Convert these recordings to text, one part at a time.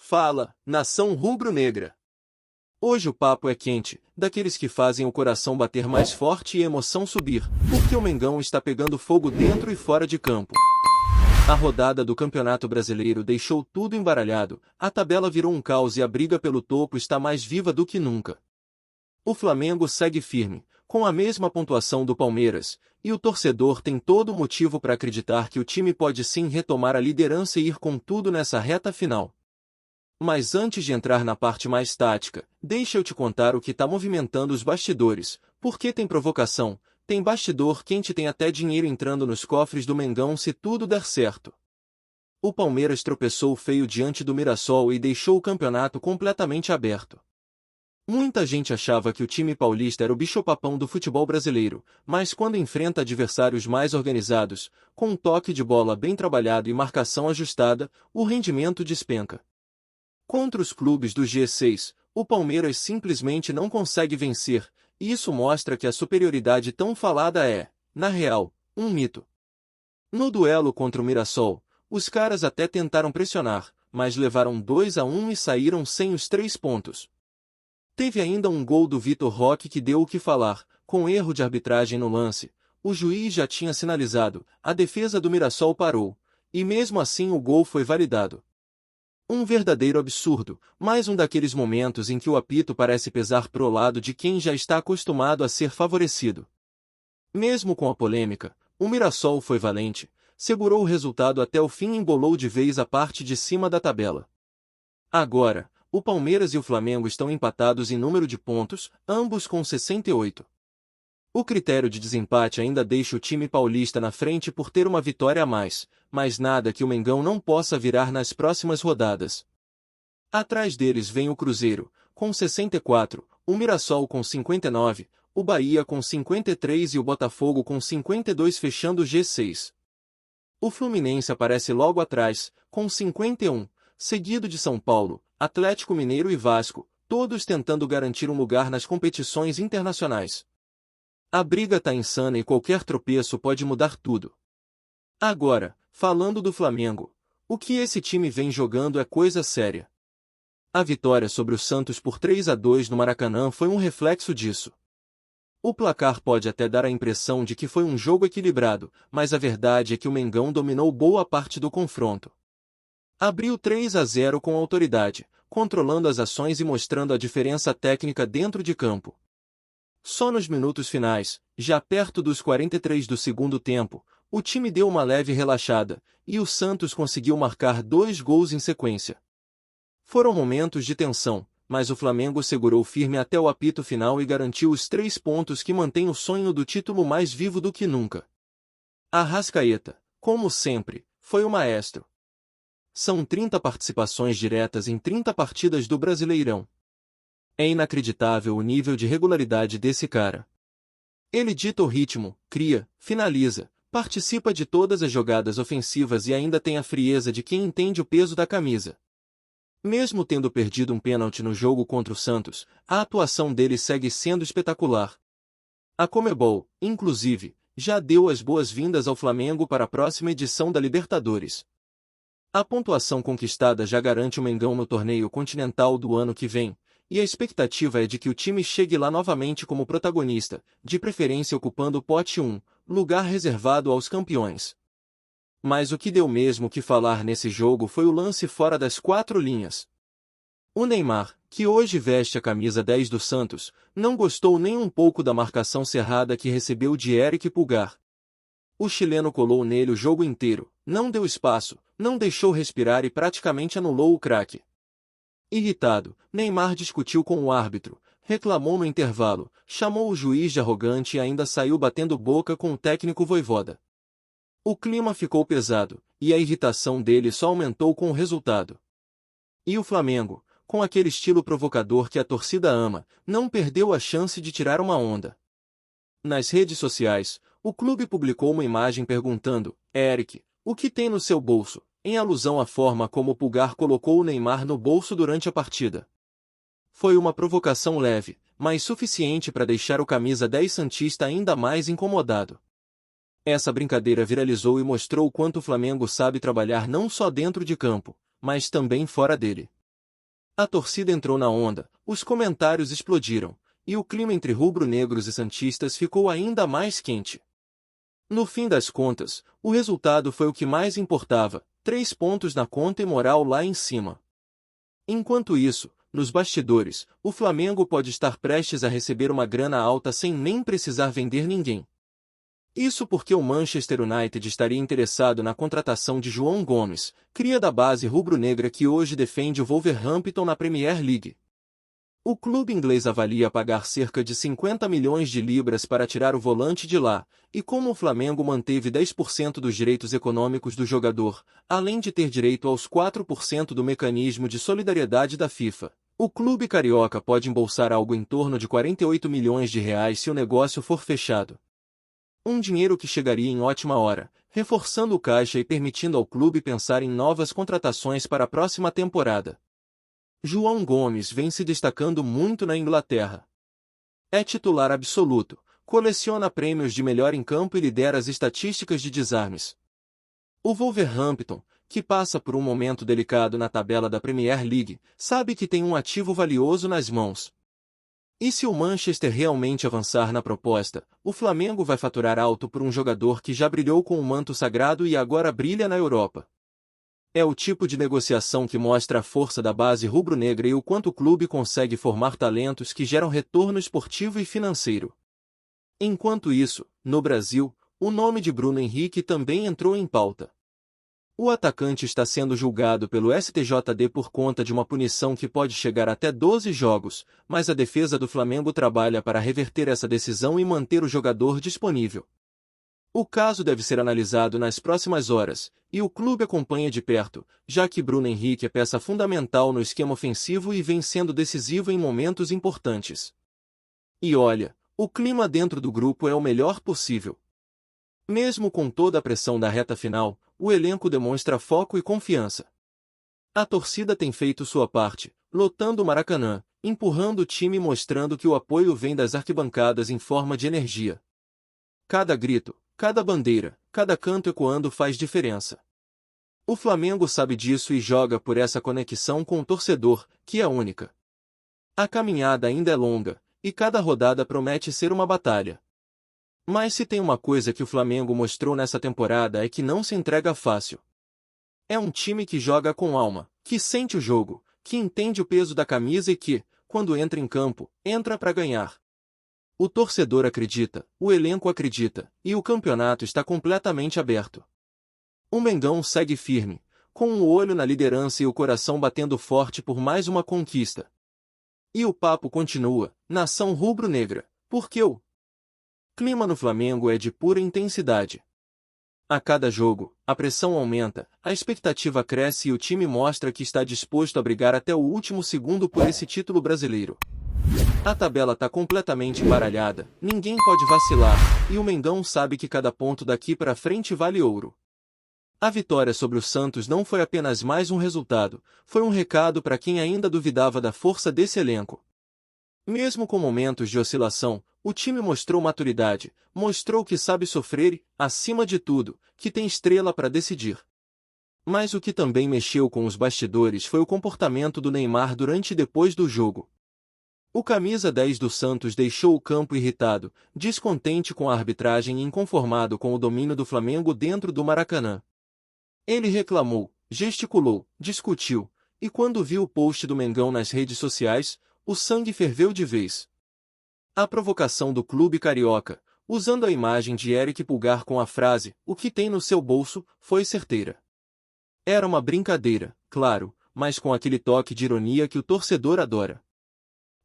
Fala, nação rubro-negra! Hoje o papo é quente, daqueles que fazem o coração bater mais forte e a emoção subir, porque o Mengão está pegando fogo dentro e fora de campo. A rodada do Campeonato Brasileiro deixou tudo embaralhado, a tabela virou um caos e a briga pelo topo está mais viva do que nunca. O Flamengo segue firme, com a mesma pontuação do Palmeiras, e o torcedor tem todo motivo para acreditar que o time pode sim retomar a liderança e ir com tudo nessa reta final. Mas antes de entrar na parte mais tática, deixa eu te contar o que está movimentando os bastidores, porque tem provocação, tem bastidor quente, tem até dinheiro entrando nos cofres do Mengão se tudo der certo. O Palmeiras tropeçou feio diante do Mirassol e deixou o campeonato completamente aberto. Muita gente achava que o time paulista era o bicho-papão do futebol brasileiro, mas quando enfrenta adversários mais organizados, com um toque de bola bem trabalhado e marcação ajustada, o rendimento despenca. Contra os clubes do G6, o Palmeiras simplesmente não consegue vencer, e isso mostra que a superioridade tão falada é, na real, um mito. No duelo contra o Mirassol, os caras até tentaram pressionar, mas levaram 2-1 e saíram sem os 3 pontos. Teve ainda um gol do Vitor Roque que deu o que falar, com erro de arbitragem no lance. O juiz já tinha sinalizado, a defesa do Mirassol parou, e mesmo assim o gol foi validado. Um verdadeiro absurdo, mais um daqueles momentos em que o apito parece pesar pro lado de quem já está acostumado a ser favorecido. Mesmo com a polêmica, o Mirassol foi valente, segurou o resultado até o fim e embolou de vez a parte de cima da tabela. Agora, o Palmeiras e o Flamengo estão empatados em número de pontos, ambos com 68. O critério de desempate ainda deixa o time paulista na frente por ter uma vitória a mais, mas nada que o Mengão não possa virar nas próximas rodadas. Atrás deles vem o Cruzeiro, com 64, o Mirassol com 59, o Bahia com 53 e o Botafogo com 52 fechando o G6. O Fluminense aparece logo atrás, com 51, seguido de São Paulo, Atlético Mineiro e Vasco, todos tentando garantir um lugar nas competições internacionais. A briga tá insana e qualquer tropeço pode mudar tudo. Agora, falando do Flamengo, o que esse time vem jogando é coisa séria. A vitória sobre o Santos por 3-2 no Maracanã foi um reflexo disso. O placar pode até dar a impressão de que foi um jogo equilibrado, mas a verdade é que o Mengão dominou boa parte do confronto. Abriu 3-0 com autoridade, controlando as ações e mostrando a diferença técnica dentro de campo. Só nos minutos finais, já perto dos 43 do segundo tempo, o time deu uma leve relaxada, e o Santos conseguiu marcar 2 gols em sequência. Foram momentos de tensão, mas o Flamengo segurou firme até o apito final e garantiu os 3 pontos que mantém o sonho do título mais vivo do que nunca. Arrascaeta, como sempre, foi o maestro. São 30 participações diretas em 30 partidas do Brasileirão. É inacreditável o nível de regularidade desse cara. Ele dita o ritmo, cria, finaliza, participa de todas as jogadas ofensivas e ainda tem a frieza de quem entende o peso da camisa. Mesmo tendo perdido um pênalti no jogo contra o Santos, a atuação dele segue sendo espetacular. A Conmebol, inclusive, já deu as boas-vindas ao Flamengo para a próxima edição da Libertadores. A pontuação conquistada já garante o Mengão no torneio continental do ano que vem, e a expectativa é de que o time chegue lá novamente como protagonista, de preferência ocupando o pote 1, lugar reservado aos campeões. Mas o que deu mesmo que falar nesse jogo foi o lance fora das 4 linhas. O Neymar, que hoje veste a camisa 10 do Santos, não gostou nem um pouco da marcação cerrada que recebeu de Eric Pulgar. O chileno colou nele o jogo inteiro, não deu espaço, não deixou respirar e praticamente anulou o craque. Irritado, Neymar discutiu com o árbitro, reclamou no intervalo, chamou o juiz de arrogante e ainda saiu batendo boca com o técnico Vojvoda. O clima ficou pesado, e a irritação dele só aumentou com o resultado. E o Flamengo, com aquele estilo provocador que a torcida ama, não perdeu a chance de tirar uma onda. Nas redes sociais, o clube publicou uma imagem perguntando, Eric, o que tem no seu bolso? Em alusão à forma como o Pulgar colocou o Neymar no bolso durante a partida. Foi uma provocação leve, mas suficiente para deixar o camisa 10 santista ainda mais incomodado. Essa brincadeira viralizou e mostrou o quanto o Flamengo sabe trabalhar não só dentro de campo, mas também fora dele. A torcida entrou na onda, os comentários explodiram, e o clima entre rubro-negros e santistas ficou ainda mais quente. No fim das contas, o resultado foi o que mais importava, 3 pontos na conta e moral lá em cima. Enquanto isso, nos bastidores, o Flamengo pode estar prestes a receber uma grana alta sem nem precisar vender ninguém. Isso porque o Manchester United estaria interessado na contratação de João Gomes, cria da base rubro-negra que hoje defende o Wolverhampton na Premier League. O clube inglês avalia pagar cerca de 50 milhões de libras para tirar o volante de lá, e como o Flamengo manteve 10% dos direitos econômicos do jogador, além de ter direito aos 4% do mecanismo de solidariedade da FIFA, o clube carioca pode embolsar algo em torno de 48 milhões de reais se o negócio for fechado. Um dinheiro que chegaria em ótima hora, reforçando o caixa e permitindo ao clube pensar em novas contratações para a próxima temporada. João Gomes vem se destacando muito na Inglaterra. É titular absoluto, coleciona prêmios de melhor em campo e lidera as estatísticas de desarmes. O Wolverhampton, que passa por um momento delicado na tabela da Premier League, sabe que tem um ativo valioso nas mãos. E se o Manchester realmente avançar na proposta, o Flamengo vai faturar alto por um jogador que já brilhou com o manto sagrado e agora brilha na Europa. É o tipo de negociação que mostra a força da base rubro-negra e o quanto o clube consegue formar talentos que geram retorno esportivo e financeiro. Enquanto isso, no Brasil, o nome de Bruno Henrique também entrou em pauta. O atacante está sendo julgado pelo STJD por conta de uma punição que pode chegar até 12 jogos, mas a defesa do Flamengo trabalha para reverter essa decisão e manter o jogador disponível. O caso deve ser analisado nas próximas horas, e o clube acompanha de perto, já que Bruno Henrique é peça fundamental no esquema ofensivo e vem sendo decisivo em momentos importantes. E olha, o clima dentro do grupo é o melhor possível. Mesmo com toda a pressão da reta final, o elenco demonstra foco e confiança. A torcida tem feito sua parte, lotando o Maracanã, empurrando o time e mostrando que o apoio vem das arquibancadas em forma de energia. Cada grito, cada bandeira, cada canto ecoando faz diferença. O Flamengo sabe disso e joga por essa conexão com o torcedor, que é única. A caminhada ainda é longa, e cada rodada promete ser uma batalha. Mas se tem uma coisa que o Flamengo mostrou nessa temporada é que não se entrega fácil. É um time que joga com alma, que sente o jogo, que entende o peso da camisa e que, quando entra em campo, entra para ganhar. O torcedor acredita, o elenco acredita, e o campeonato está completamente aberto. O Mengão segue firme, com o olho na liderança e o coração batendo forte por mais uma conquista. E o papo continua, nação rubro-negra, porque o clima no Flamengo é de pura intensidade. A cada jogo, a pressão aumenta, a expectativa cresce e o time mostra que está disposto a brigar até o último segundo por esse título brasileiro. A tabela está completamente embaralhada, ninguém pode vacilar, e o Mengão sabe que cada ponto daqui para frente vale ouro. A vitória sobre o Santos não foi apenas mais um resultado, foi um recado para quem ainda duvidava da força desse elenco. Mesmo com momentos de oscilação, o time mostrou maturidade, mostrou que sabe sofrer e, acima de tudo, que tem estrela para decidir. Mas o que também mexeu com os bastidores foi o comportamento do Neymar durante e depois do jogo. O camisa 10 do Santos deixou o campo irritado, descontente com a arbitragem e inconformado com o domínio do Flamengo dentro do Maracanã. Ele reclamou, gesticulou, discutiu, e quando viu o post do Mengão nas redes sociais, o sangue ferveu de vez. A provocação do clube carioca, usando a imagem de Eric Pulgar com a frase, "o que tem no seu bolso", foi certeira. Era uma brincadeira, claro, mas com aquele toque de ironia que o torcedor adora.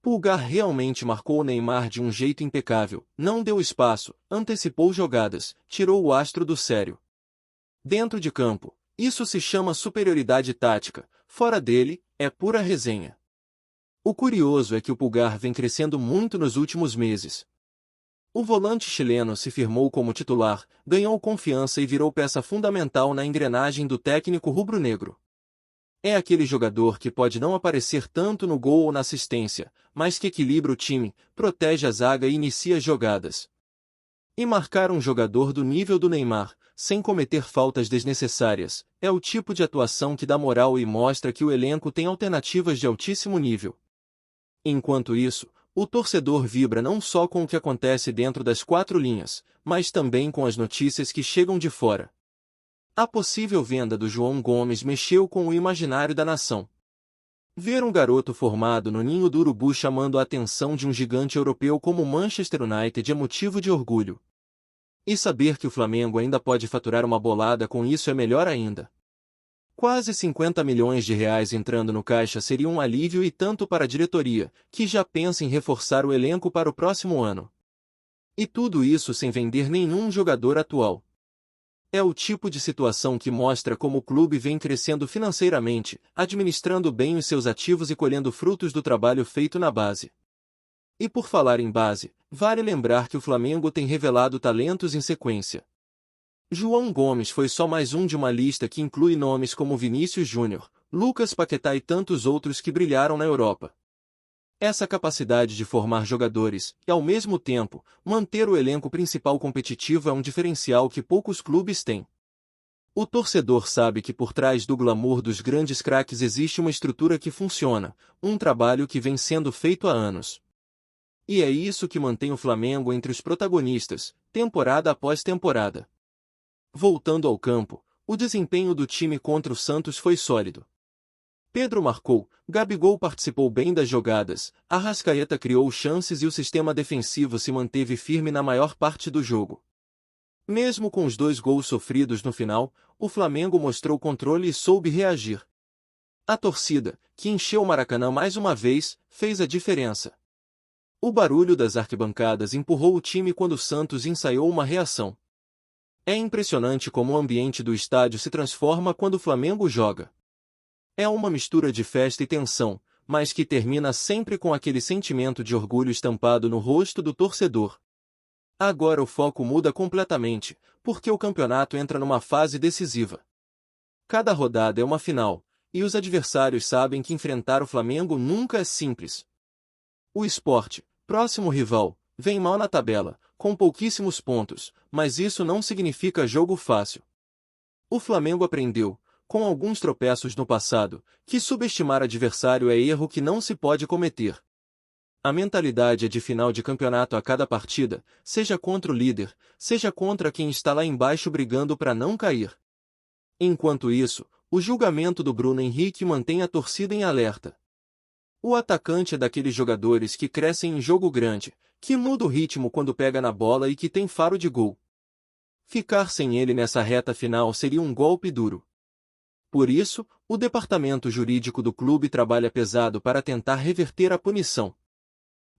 Pulgar realmente marcou o Neymar de um jeito impecável, não deu espaço, antecipou jogadas, tirou o astro do sério. Dentro de campo, isso se chama superioridade tática, fora dele, é pura resenha. O curioso é que o Pulgar vem crescendo muito nos últimos meses. O volante chileno se firmou como titular, ganhou confiança e virou peça fundamental na engrenagem do técnico rubro-negro. É aquele jogador que pode não aparecer tanto no gol ou na assistência, mas que equilibra o time, protege a zaga e inicia jogadas. E marcar um jogador do nível do Neymar, sem cometer faltas desnecessárias. É o tipo de atuação que dá moral e mostra que o elenco tem alternativas de altíssimo nível. Enquanto isso, o torcedor vibra não só com o que acontece dentro das quatro linhas, mas também com as notícias que chegam de fora. A possível venda do João Gomes mexeu com o imaginário da nação. Ver um garoto formado no ninho do urubu chamando a atenção de um gigante europeu como o Manchester United é motivo de orgulho. E saber que o Flamengo ainda pode faturar uma bolada com isso é melhor ainda. Quase 50 milhões de reais entrando no caixa seria um alívio e tanto para a diretoria, que já pensa em reforçar o elenco para o próximo ano. E tudo isso sem vender nenhum jogador atual. É o tipo de situação que mostra como o clube vem crescendo financeiramente, administrando bem os seus ativos e colhendo frutos do trabalho feito na base. E por falar em base, vale lembrar que o Flamengo tem revelado talentos em sequência. João Gomes foi só mais um de uma lista que inclui nomes como Vinícius Júnior, Lucas Paquetá e tantos outros que brilharam na Europa. Essa capacidade de formar jogadores e, ao mesmo tempo, manter o elenco principal competitivo é um diferencial que poucos clubes têm. O torcedor sabe que por trás do glamour dos grandes craques existe uma estrutura que funciona, um trabalho que vem sendo feito há anos. E é isso que mantém o Flamengo entre os protagonistas, temporada após temporada. Voltando ao campo, o desempenho do time contra o Santos foi sólido. Pedro marcou, Gabigol participou bem das jogadas, Arrascaeta criou chances e o sistema defensivo se manteve firme na maior parte do jogo. Mesmo com os 2 gols sofridos no final, o Flamengo mostrou controle e soube reagir. A torcida, que encheu o Maracanã mais uma vez, fez a diferença. O barulho das arquibancadas empurrou o time quando o Santos ensaiou uma reação. É impressionante como o ambiente do estádio se transforma quando o Flamengo joga. É uma mistura de festa e tensão, mas que termina sempre com aquele sentimento de orgulho estampado no rosto do torcedor. Agora o foco muda completamente, porque o campeonato entra numa fase decisiva. Cada rodada é uma final, e os adversários sabem que enfrentar o Flamengo nunca é simples. O Sport, próximo rival, vem mal na tabela, com pouquíssimos pontos, mas isso não significa jogo fácil. O Flamengo aprendeu, com alguns tropeços no passado, que subestimar adversário é erro que não se pode cometer. A mentalidade é de final de campeonato a cada partida, seja contra o líder, seja contra quem está lá embaixo brigando para não cair. Enquanto isso, o julgamento do Bruno Henrique mantém a torcida em alerta. O atacante é daqueles jogadores que crescem em jogo grande, que muda o ritmo quando pega na bola e que tem faro de gol. Ficar sem ele nessa reta final seria um golpe duro. Por isso, o departamento jurídico do clube trabalha pesado para tentar reverter a punição.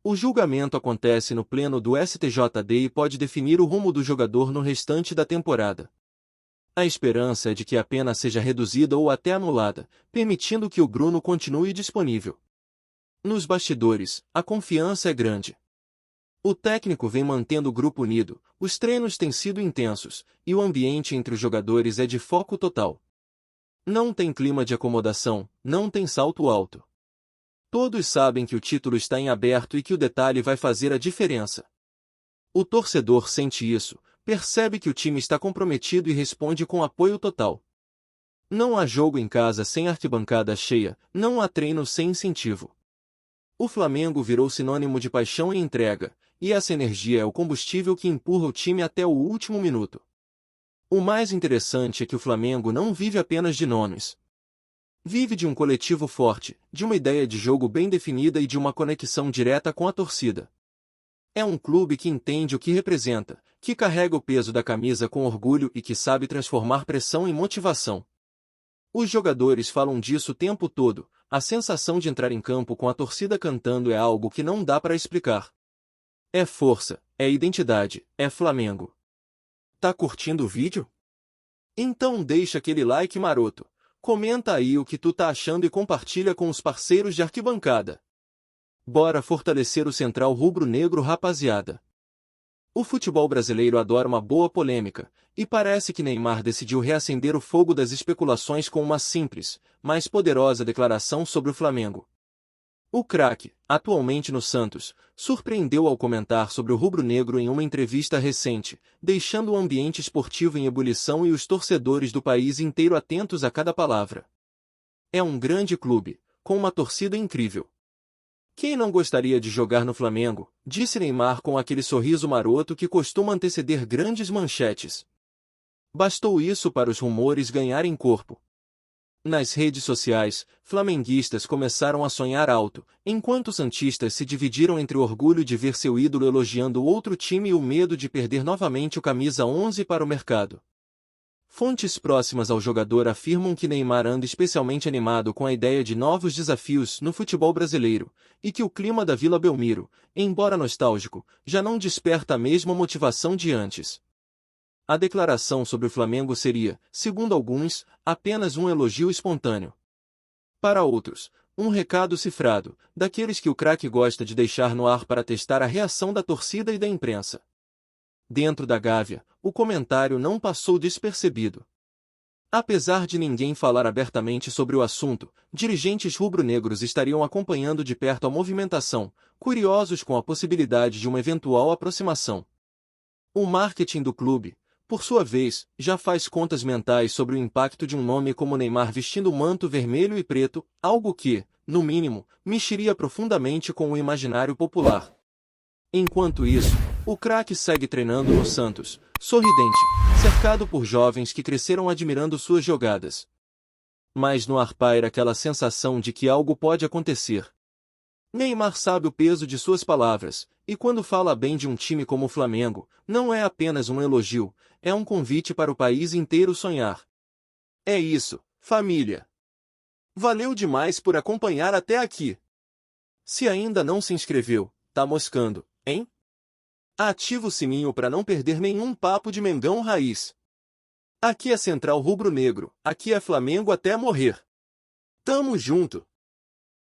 O julgamento acontece no pleno do STJD e pode definir o rumo do jogador no restante da temporada. A esperança é de que a pena seja reduzida ou até anulada, permitindo que o Bruno continue disponível. Nos bastidores, a confiança é grande. O técnico vem mantendo o grupo unido, os treinos têm sido intensos, e o ambiente entre os jogadores é de foco total. Não tem clima de acomodação, não tem salto alto. Todos sabem que o título está em aberto e que o detalhe vai fazer a diferença. O torcedor sente isso, percebe que o time está comprometido e responde com apoio total. Não há jogo em casa sem arquibancada cheia, não há treino sem incentivo. O Flamengo virou sinônimo de paixão e entrega, e essa energia é o combustível que empurra o time até o último minuto. O mais interessante é que o Flamengo não vive apenas de nomes. Vive de um coletivo forte, de uma ideia de jogo bem definida e de uma conexão direta com a torcida. É um clube que entende o que representa, que carrega o peso da camisa com orgulho e que sabe transformar pressão em motivação. Os jogadores falam disso o tempo todo, a sensação de entrar em campo com a torcida cantando é algo que não dá para explicar. É força, é identidade, é Flamengo. Tá curtindo o vídeo? Então deixa aquele like maroto, comenta aí o que tu tá achando e compartilha com os parceiros de arquibancada. Bora fortalecer o Central Rubro-Negro, rapaziada. O futebol brasileiro adora uma boa polêmica, e parece que Neymar decidiu reacender o fogo das especulações com uma simples, mas poderosa declaração sobre o Flamengo. O craque, atualmente no Santos, surpreendeu ao comentar sobre o rubro-negro em uma entrevista recente, deixando o ambiente esportivo em ebulição e os torcedores do país inteiro atentos a cada palavra. É um grande clube, com uma torcida incrível. Quem não gostaria de jogar no Flamengo, disse Neymar com aquele sorriso maroto que costuma anteceder grandes manchetes. Bastou isso para os rumores ganharem corpo. Nas redes sociais, flamenguistas começaram a sonhar alto, enquanto santistas se dividiram entre o orgulho de ver seu ídolo elogiando outro time e o medo de perder novamente o camisa 11 para o mercado. Fontes próximas ao jogador afirmam que Neymar anda especialmente animado com a ideia de novos desafios no futebol brasileiro, e que o clima da Vila Belmiro, embora nostálgico, já não desperta a mesma motivação de antes. A declaração sobre o Flamengo seria, segundo alguns, apenas um elogio espontâneo. Para outros, um recado cifrado, daqueles que o craque gosta de deixar no ar para testar a reação da torcida e da imprensa. Dentro da Gávea, o comentário não passou despercebido. Apesar de ninguém falar abertamente sobre o assunto, dirigentes rubro-negros estariam acompanhando de perto a movimentação, curiosos com a possibilidade de uma eventual aproximação. O marketing do clube, por sua vez, já faz contas mentais sobre o impacto de um nome como Neymar vestindo o manto vermelho e preto, algo que, no mínimo, mexeria profundamente com o imaginário popular. Enquanto isso, o craque segue treinando no Santos, sorridente, cercado por jovens que cresceram admirando suas jogadas. Mas no ar paira aquela sensação de que algo pode acontecer. Neymar sabe o peso de suas palavras, e quando fala bem de um time como o Flamengo, não é apenas um elogio, é um convite para o país inteiro sonhar. É isso, família. Valeu demais por acompanhar até aqui. Se ainda não se inscreveu, tá moscando, hein? Ativa o sininho para não perder nenhum papo de Mengão Raiz. Aqui é Central Rubro Negro, aqui é Flamengo até morrer. Tamo junto!